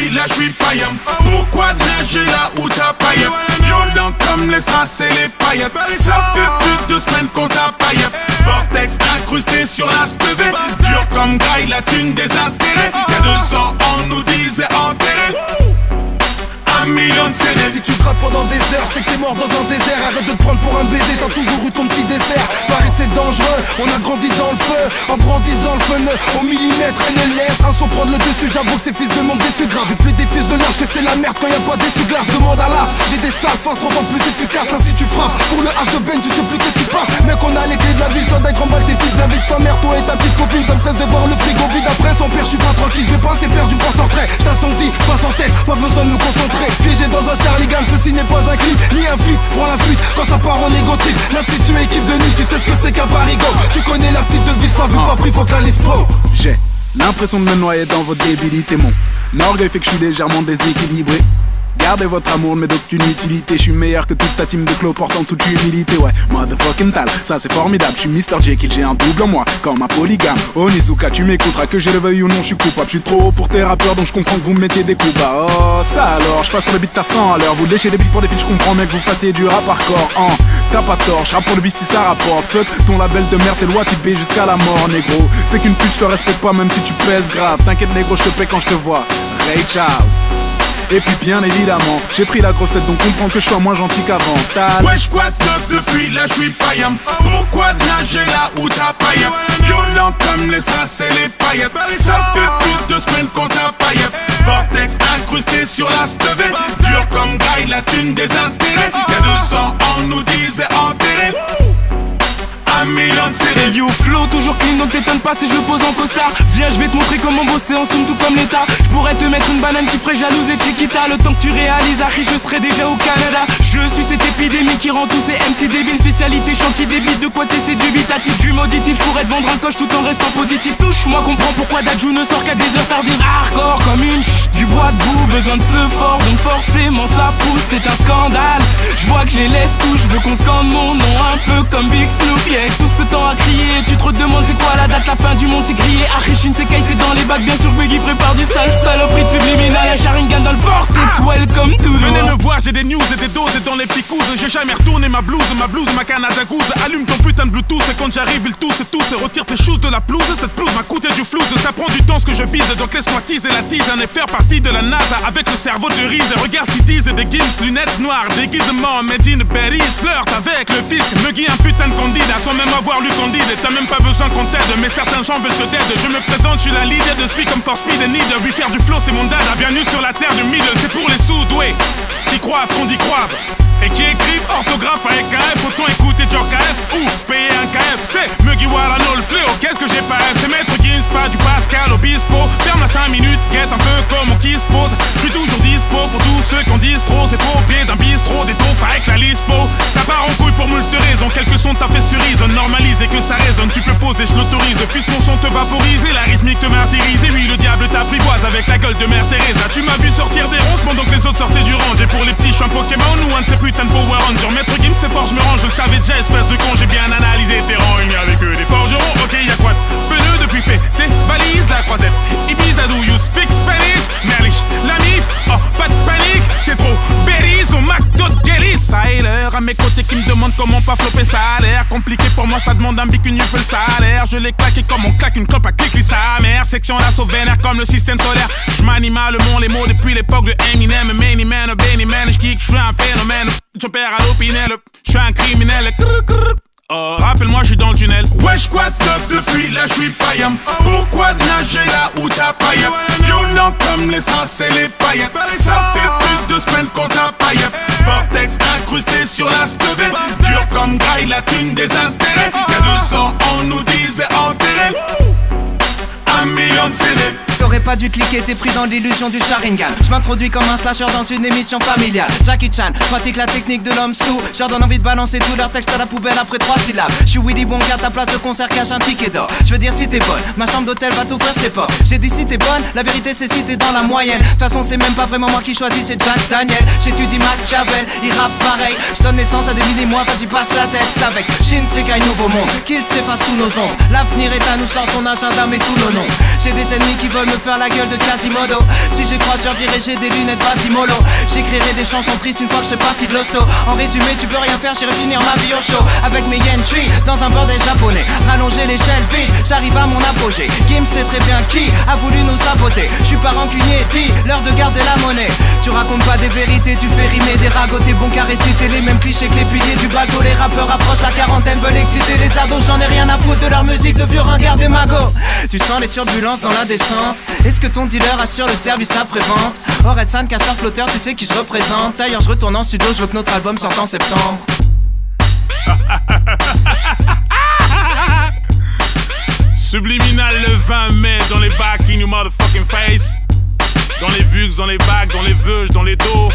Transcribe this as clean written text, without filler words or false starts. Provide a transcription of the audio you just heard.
depuis là j'suis païen. Pourquoi nager là où t'as païen? Violent comme les strass et les paillettes. Ça fait plus de semaines qu'on t'a païen. Vortex incrusté sur la stevée. Dur comme graille, la thune des intérêts. Y'a 200 ans on nous disait enterré. 1 million de CD. Si tu grattes pendant des heures, c'est que t'es mort dans un désert. Arrête de te prendre pour un baiser, t'as toujours eu ton petit dessert. Paris c'est dangereux, on a grandi dans le feu. En brandissant le feu au millimètre NLS. Un son prendre le dessus, j'avoue que ces fils de monde déçus grave. Et plus des fils de lâche et c'est la merde quand y'a pas d'essuie-glace. Demande à l'as, j'ai des sales faces 3 fois plus efficaces. Ainsi tu frappes, pour le H de Ben tu sais plus qu'est-ce qui se passe. Mec on a les clés de la ville, ça d'être remballe tes petites invites. J't'emmerde toi et ta petite copine, ça me stresse de voir le frigo vide. Après sans père j'suis pas tranquille, j'vais pas assez perdu pour sortir. J't'assentis, passe en tête, pas besoin de me concentrer. Piégé dans un Charlie Gun, ceci n'est pas un clip, ni un feat, prends la fuite quand ça part en égo trip. L'institut équipe de nuit, tu sais ce que c'est qu'un parigo. Tu connais la petite devise, pas vu, pas pris, focalise pro. J'ai l'impression de me noyer dans vos débilités. Mon orgueil fait que je suis légèrement déséquilibré. Gardez votre amour, mais d'aucune utilité. Je suis meilleur que toute ta team de clos portant toute humilité. Ouais, motherfucking tal, ça c'est formidable. Je suis Mr. Jekyll, j'ai un double en moi, comme un polygame. Onizuka, tu m'écouteras, que je le veuille ou non, je suis coupable. Je suis trop haut pour tes rappeurs, donc je comprends que vous me mettiez des coups bas. Oh, ça alors, je passe sur le beat à 100 à l'heure. Vous léchez des beats pour des filles, je comprends, mec, vous fassiez du rap hardcore. T'as pas tort, je rappe pour le beat si ça rapporte. Fuck, ton label de merde, c'est loi typée jusqu'à la mort, négro. C'est qu'une pute, je te respecte pas, même si tu pèses grave. T'inquiète, négro, je te paie quand je te vois. Ray Charles. Et puis bien évidemment, j'ai pris la grosse tête donc comprends que je sois moins gentil qu'avant. Wesh quoi top depuis là j'suis païen. Pourquoi nager là où t'as païen? Violent comme les strass et les paillettes. Ça fait plus de semaines qu'on t'a païen. Vortex incrusté sur la stevée. Dur comme graille, la thune des intérêts. Y'a 200 ans on nous disait enterré. 1 million de CD. Hey you flow toujours clean donc t'étonnes pas si je le pose en costard. Viens je vais te montrer comment bosser en somme tout comme l'état. Je pourrais te mettre une banane qui ferait jalouse et Chiquita. Le temps que tu réalises Harry je serai déjà au Canada. Je suis cette épidémie qui rend tous ces MC débiles. Spécialité chant qui débite de quoi t'essaies dubitatif. Du mauditif je pourrais te vendre un coche tout en restant positif. Touche-moi comprends pourquoi Dadju ne sort qu'à des heures tardives. Hardcore comme une du bois debout. Besoin de ce fort donc forcément ça pousse. C'est un scandale. Je vois que je les laisse tout. Je veux qu'on scande mon nom un peu comme Big Snoop. Yeah. Tout ce temps à crier, tu te demandes c'est quoi la date, la fin du monde c'est crié. Arichin c'est caissé dans les bacs, bien sûr Biggie prépare du sale saloperie de subliminal. La Sharingan dans le vortex, welcome to the Venez me voir, j'ai des news et des doses et dans les picouses. J'ai jamais retourné ma blouse, ma Canada Goose. Allume ton putain de Bluetooth et quand j'arrive ils tous retire tes choses de la pelouse. Cette pelouse m'a coûté du flouze, ça prend du temps ce que je vise. Donc laisse-moi teaser la tease et faire partie de la NASA avec le cerveau de Reese. Regarde ce qu'ils disent, des gims, lunettes noires, déguisement, made in Paris. Flirte avec le fisc, me guille un putain de candidat sans même avoir lu Candide. Et t'as même pas besoin qu'on t'aide, mais certains gens veulent te dead. Je me présente, je suis la leader de Speed comme for Speed and Need. Oui, faire du flow c'est mon dada, bienvenue sur la terre du middle. C'est pour les sous-doués qui croient qu'on dit croivent et qui écrivent orthographe avec KF. Autant écouter Joe KF ou se payer un KFC. Mugiwara no le fléau, qu'est-ce que j'ai pas F? C'est Maître Gims, pas du Pascal Obispo. Ferme à 5 minutes, guette un peu comme on qui se pose. Je suis toujours dispo pour tous ceux qui en disent trop. C'est trop au pied d'un bistrot, des taufs avec la lispo. Ça part en couille pour moult raisons. Quelques sons t'as fait cerise, on normalise et que ça résonne. Tu peux poser, je l'autorise. Puisque mon son te vaporise et la rythmique te martyrise. Et oui, le diable t'apprivoise avec la gueule de Mère Teresa. Tu m'as vu sortir des ronces pendant que les autres sortaient du range. Et pour les petits, je suis un Pokémon ou un de ces putains de Power Rangers. Maître Gims, c'est fort, je me range, je le savais déjà, espèce de con. J'ai bien analysé tes rangs, il n'y avait que des forgerons. Ok, y'a quoi de pneu depuis fait tes valises, la croisette. Ibiza, do you speak Spanish? Merlich, la mif, oh, pas de panique, c'est trop berries au McDo de Guéris. Ça est l'heure à mes côtés qui me demandent comment pas flopper. Ça a l'air compliqué pour moi, ça demande un bic, une fait le salaire. Je l'ai claqué comme on claque une clope à clic, sa mère. Section d'assaut vénère comme le système solaire. Je m'anime à le monde, les mots depuis l'époque de Eminem. Many man, Benny man, je kick, je suis un phénomène. Je perds à l'opinel, je suis un criminel. Oh, rappelle-moi, je suis dans le tunnel. Wesh quoi top depuis là, je suis païen. Pourquoi nager là où t'as païen? Violent comme les strass et les paillettes. Ça fait plus de semaines qu'on t'a païen. Vortex incrusté sur la stevée. Dur comme graille, la thune des intérêts. Y'a 200 ans on nous disait enterré. 1 million de CD. T'aurais pas dû cliquer, t'es pris dans l'illusion du Sharingan. Je m'introduis comme un slasher dans une émission familiale. Jackie Chan, je pratique la technique de l'homme sous. Je leur donne envie de balancer tout leur texte à la poubelle après 3 syllabes. Je suis Willy Wonka, ta place de concert cache un ticket d'or. Je veux dire si t'es bonne, ma chambre d'hôtel va t'ouvrir ses portes. J'ai dit si t'es bonne, la vérité c'est si t'es dans la moyenne. De toute façon c'est même pas vraiment moi qui choisis, c'est Jack Daniel. J'étudie Machiavel, il rappe pareil. Je donne naissance à des mini-mois, vas-y passe la tête avec Shinsekai nouveau monde, qu'il s'efface sous nos ombres. L'avenir est à nous, sort ton agenda mais tous nos noms. j'ai des ennemis qui veulent me faire la gueule de Quasimodo. Si j'y crois, je leur dirai j'ai des lunettes Vasimolo. J'écrirai des chansons tristes une fois que je serai parti de l'hosto. En résumé, tu peux rien faire, j'irai finir ma vie au show. Avec mes yen tree dans un bordel japonais. Rallonger l'échelle vite, j'arrive à mon apogée. Kim sait très bien qui a voulu nous saboter. Je suis pas rancunier, dit l'heure de garder la monnaie. Tu racontes pas des vérités, tu fais rimer des ragots. T'es bon qu'à réciter les mêmes clichés que les piliers du bateau. Les rappeurs approchent la quarantaine, veulent exciter les ados. J'en ai rien à foutre de leur musique de vieux ringards des magots. Tu sens les turbulences dans la descente. Est-ce que ton dealer assure le service après-vente? Red Sand, casseur flotteur, tu sais qui je représente. D'ailleurs je retourne en studio, je veux que notre album sorte en septembre. Subliminal le 20 mai dans les bacs in your motherfucking face. Dans les vugs, dans les bacs, dans les veuges, dans les dos.